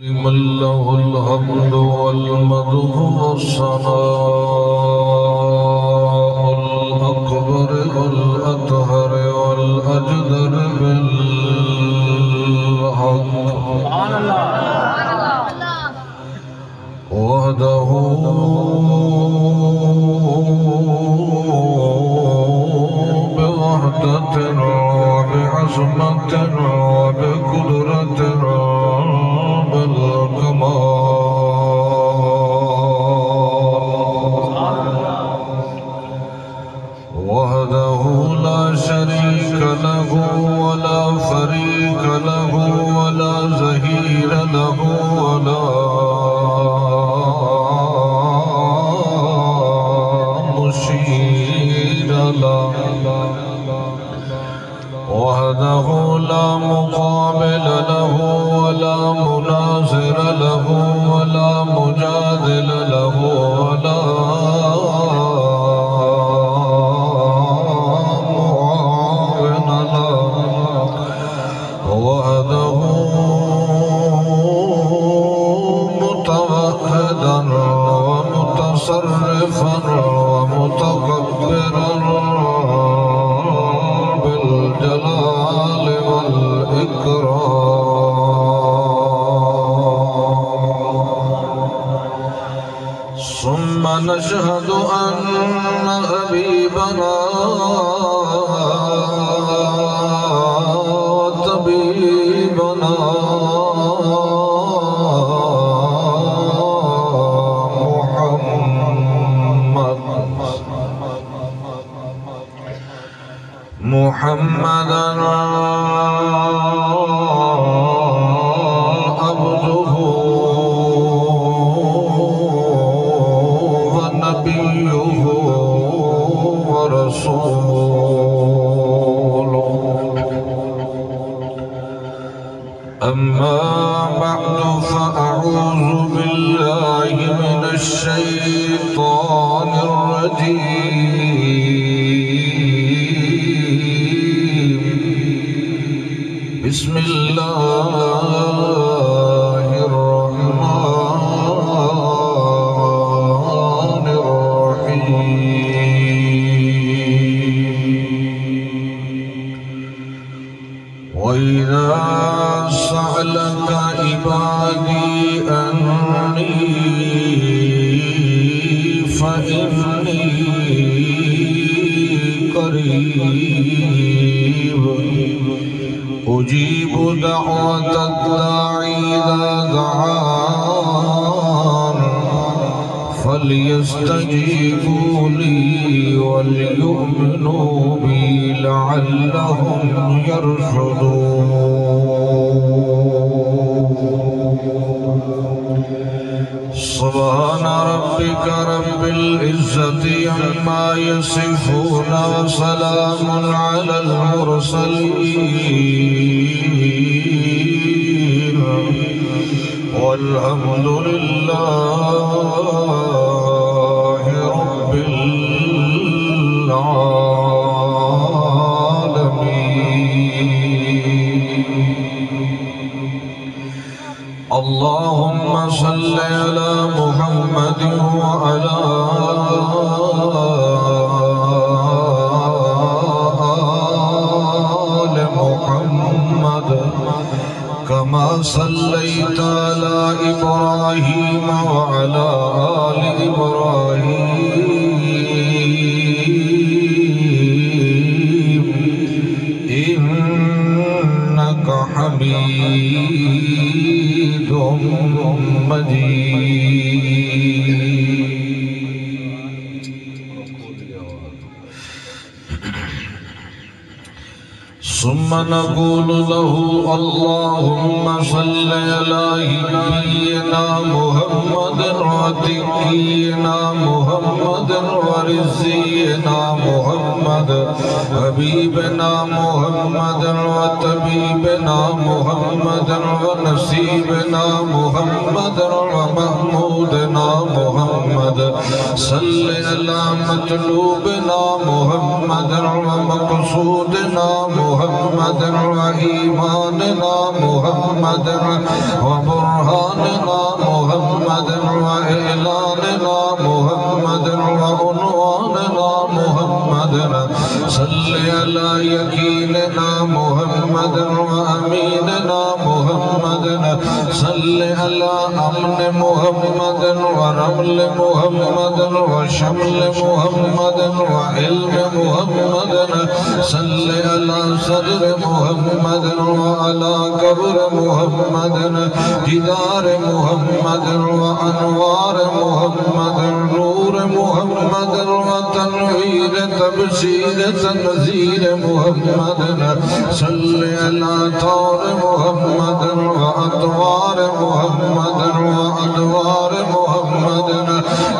لمن له الحمد والمدح والثناء الأكبر والأطهر والأجدر بالحق وحده بوحدة وبعظمة وبقدرة وحده لا شريك له ولا فريق له ولا ظهير له ولا مشير له وحده لا مقابل له ولا مناظر له ولا مجادل له ولا معاون له وحده متوحدا ومتصرفا ومتكبرا بالجلال والإكرام ثم نشهد أن حبيبنا وطبيبنا محمدا عبده ونبيه ورسوله أما بعد فأعوذ بالله من الشيطان الرجيم بسم الله الرحمن الرحيم وإذا سألك عبادي أني فإني قريب أجيب دعوة الداعي إذا دعان فليستجيبوا لي وليؤمنوا بي لعلهم يرشدون سبحان ربك رب العزة عما يصفون وسلام على المرسلين والحمد لله رب العالمين اللهم صل على محمد وعلى آل محمد كما صليت على إبراهيم وعلى آل إبراهيم إنك حميد مجيد ثم نقول له اللهم صل على نبينا محمد وتقينا محمد ورزقنا محمد حبيبنا محمد وطبيبنا محمد ونسيبنا محمد ومحمودنا محمد صل على مطلوبنا محمد ومقصودنا محمد وإيماننا محمد وبرهان मुहम्मद व इलानना मुहम्मद व उन्वानना मुहम्मद सल्ले अला यकीनना मुहम्मद व अमीनना मुहम्मद सल्ले अला अमन मुहम्मद व रमल मुहम्मद व शमल मुहम्मद व इल्म मुहम्मद सल्ले अला सदर मुहम्मद व अला कब्र मुहम्मद दीदार मुहम्मद व अनवार मुहम्मद नूर मुहम्मद व तनवीर तबशीर तनज़ीर मुहम्मद सल्ले अला तौर मुहम्मद व अतवार मुहम्मद व अदवार मुहम्मद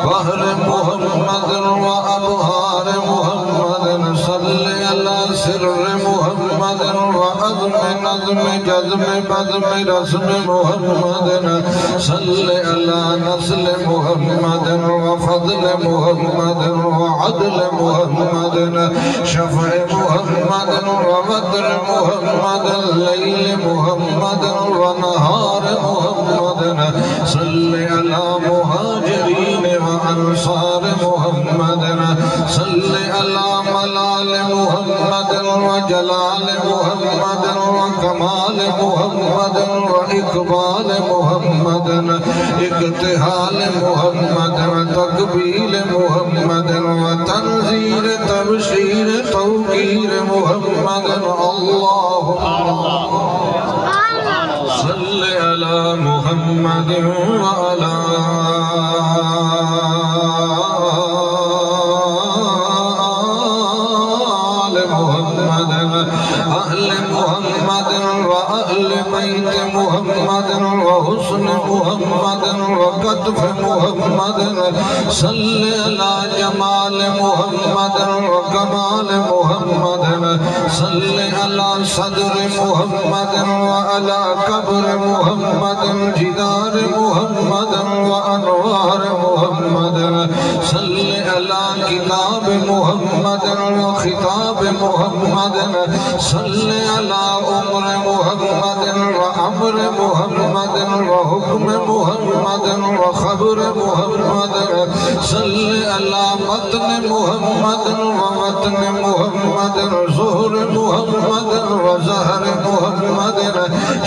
बहर मुहम्मद व अबहार मुहम्मद सल्ले अला सिर्र मुहम्मद व अज़्म नज़्म जज़्म बज़्म रस्म मुहम्मद सल्ले अला नस्ल मुहम्मद व फज़्ल मुहम्मद व अदल मुहम्मद शफ़अ मुहम्मद व वद्र मुहम्मद लैल मुहम्मद व नहार मुहम्मद सल्ले अला मुहाजिरीन व अंसार मुहम्मद सल्ले अला मलाल मुहम्मद व जलाल मुहम्मद व कमाल मुहम्मद व इकबाल मुहम्मद इक्तिहाल मुहम्मद व तकबील मुहम्मद व तनज़ीर तबशीर तौक़ीर मुहम्मद अल्लाहुम्मा सल्ले अला मुहम्मद व अला अहल मुहम्मद व अहल बैत मुहम्मद व हुस्न मुहम्मद व कत्फ मुहम्मद सल्ले अला जमाल मुहम्मद व कमाल मुहम्मद सल्ले अला सदर मुहम्मद व अला कब्र मुहम्मद जिदार मुहम्मद व अनवार मुहम्मद सल्ले अला किताब मुहम्मद व खिताब मुहम्मद सल्ले अला उम्र मुहम्मद व अम्र मुहम्मद व हुक्म मुहम्मद व खबर मुहम्मद सल्ले अला मतन मुहम्मद व वतन मुहम्मद ज़ुहर मुहम्मद व ज़हर मुहम्मद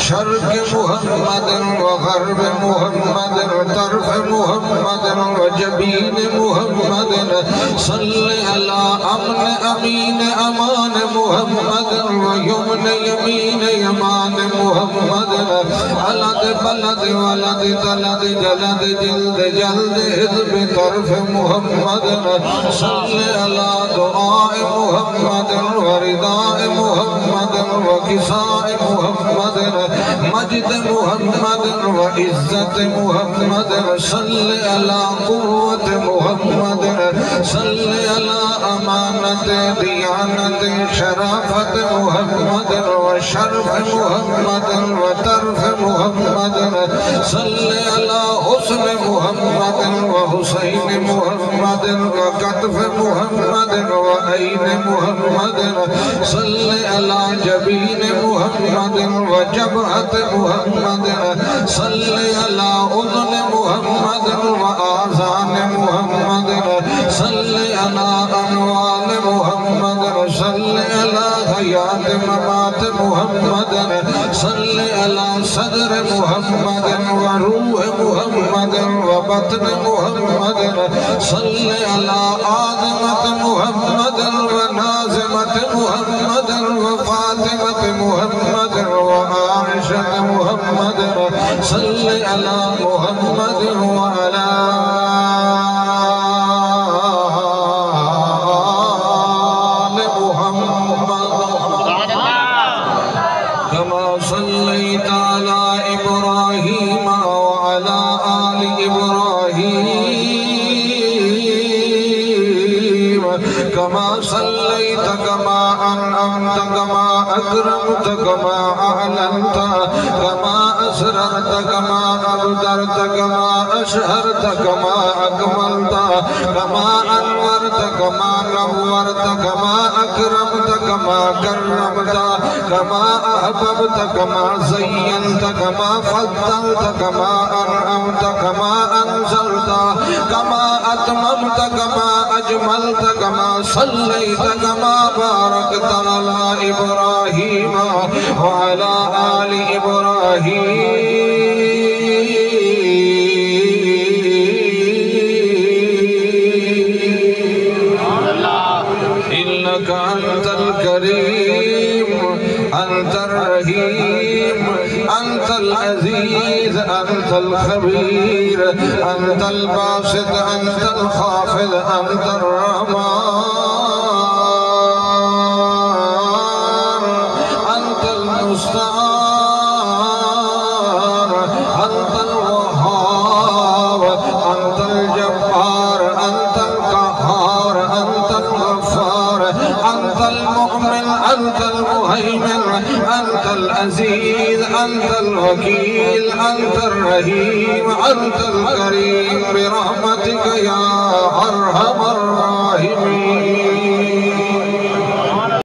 शर्क़ मुहम्मद व ग़र्ब मुहम्मद तर्फ़ मुहम्मद व जबीन मुहम्मद सल्ले अला अमन अमीन अमान मुहम्मद व यमन यमीन यमान मुहम्मद अलद बलद वलद तलद जलद जिल्द जल्द हिज़्ब तर्फ़ मुहम्मद सल्ले अला दुआए मुहम्मद व रिदाए मुहम्मद व किसाए मुहम्मद मजद मुहम्मद व इज़्ज़त मुहम्मद सल्ले अला क़ुव्वत मुहम्मद सल्ले अला अमानत दियानत शराफत मुहम्मद व शर्फ मुहम्मद व तर्फ मुहम्मद सल्ले अला हुस्न मुहम्मद व हुसैन मुहम्मद व कत्फ मुहम्मद व ऐन मुहम्मद सल्ले अला जबीन मुहम्मद व जबहत मुहम्मद सल्ले अला उज़न मुहम्मद व आज़ान मुहम्मद सल्ले अला अनवाल मुहम्मद सल्ले अला हयात ममात मुहम्मद सल्ले अला सदर मुहम्मद व रूह मुहम्मद व बतन मुहम्मद सल्ले अला आज़मत मुहम्मद व नाज़िमत मुहम्मद व फातिमत मुहम्मद व आइशत मुहम्मद सल्ले अला मुहम्मद व अला कमा सल्लैत कमा कमा अकरमत कमा अअलनत कमा असररत कमा अबदरत कमा अशहरत कमा अकमलत कमा अनवरत कमा नव्वरत कमा अकरमत कमा करमत कमा अहबबत कमा ज़य्यनत कमा फद्दलत कमा अनअमत कमा अंज़लत कमा अतममत कमा अजमलत कमा सल्लैत कमा बारकत अला इब्राहीम व अला आलि इब्राहीम इन्नका अंतल करीम अंतर रहीम अंतल अजीज अंतल खबीर अंतल बासित अंतल खाफिद अंतर रहमान अंतल मुस्तार अंतल वहाब अंतल जब्बार अंतल कहार अंतल गफ्फार अंतल मुमिन अंतल मुहैमिन अंतल अजीज अंतल वकील अंतल रहीम अंतल करीम बिरहमतिक या अरहम